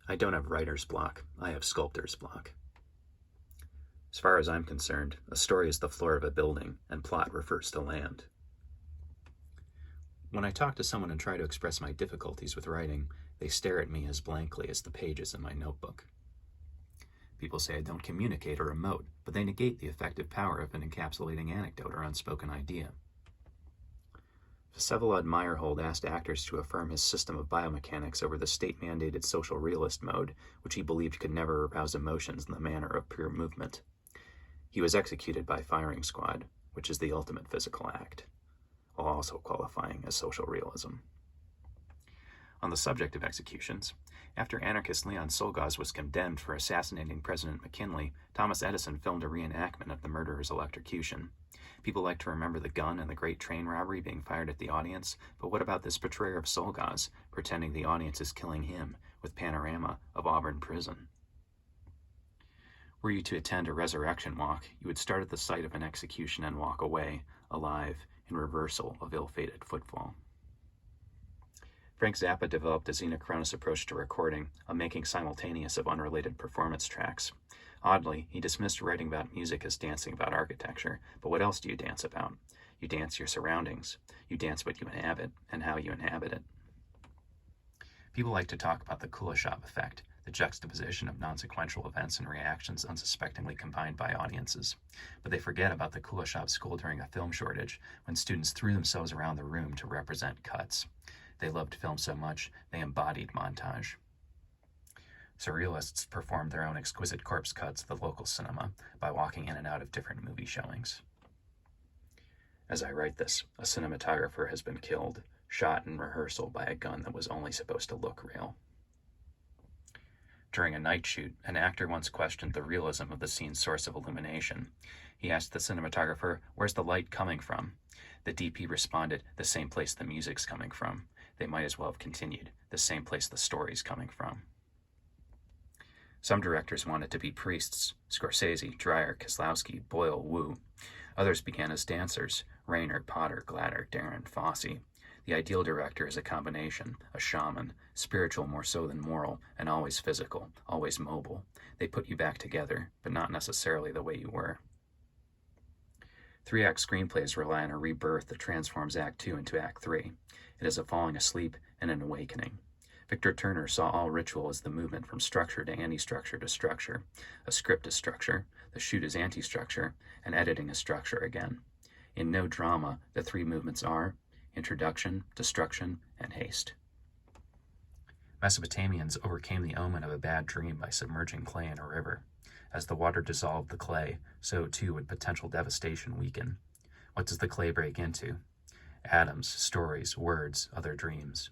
I don't have writer's block, I have sculptor's block. As far as I'm concerned, a story is the floor of a building, and plot refers to land. When I talk to someone and try to express my difficulties with writing, they stare at me as blankly as the pages in my notebook. People say I don't communicate or emote, but they negate the effective power of an encapsulating anecdote or unspoken idea. Vsevolod Meyerhold asked actors to affirm his system of biomechanics over the state-mandated social realist mode, which he believed could never arouse emotions in the manner of pure movement. He was executed by firing squad, which is the ultimate physical act, while also qualifying as social realism. On the subject of executions, after anarchist Leon Czolgosz was condemned for assassinating President McKinley, Thomas Edison filmed a reenactment of the murderer's electrocution. People like to remember the gun and the great train robbery being fired at the audience, but what about this portrayer of Czolgosz, pretending the audience is killing him, with panorama of Auburn Prison? Were you to attend a resurrection walk, you would start at the site of an execution and walk away, alive, in reversal of ill-fated footfall. Frank Zappa developed a xenachronous approach to recording, a making simultaneous of unrelated performance tracks. Oddly, he dismissed writing about music as dancing about architecture, but what else do you dance about? You dance your surroundings. You dance what you inhabit, and how you inhabit it. People like to talk about the Kuleshov effect, the juxtaposition of non-sequential events and reactions unsuspectingly combined by audiences. But they forget about the Kuleshov school during a film shortage, when students threw themselves around the room to represent cuts. They loved film so much, they embodied montage. Surrealists performed their own exquisite corpse cuts at the local cinema by walking in and out of different movie showings. As I write this, a cinematographer has been killed, shot in rehearsal by a gun that was only supposed to look real. During a night shoot, an actor once questioned the realism of the scene's source of illumination. He asked the cinematographer, "Where's the light coming from?" The DP responded, "The same place the music's coming from." They might as well have continued, "The same place the story's coming from." Some directors wanted to be priests: Scorsese, Dreyer, Kieslowski, Boyle, Wu. Others began as dancers: Rayner, Potter, Glatter, Darren, Fosse. The ideal director is a combination, a shaman, spiritual more so than moral, and always physical, always mobile. They put you back together, but not necessarily the way you were. 3-act screenplays rely on a rebirth that transforms Act 2 into Act 3. It is a falling asleep and an awakening. Victor Turner saw all ritual as the movement from structure to anti-structure to structure. A script is structure, the shoot is anti-structure, and editing is structure again. In no drama, the three movements are introduction, destruction, and haste. Mesopotamians overcame the omen of a bad dream by submerging clay in a river. As the water dissolved the clay, so too would potential devastation weaken. What does the clay break into? Atoms, stories, words, other dreams.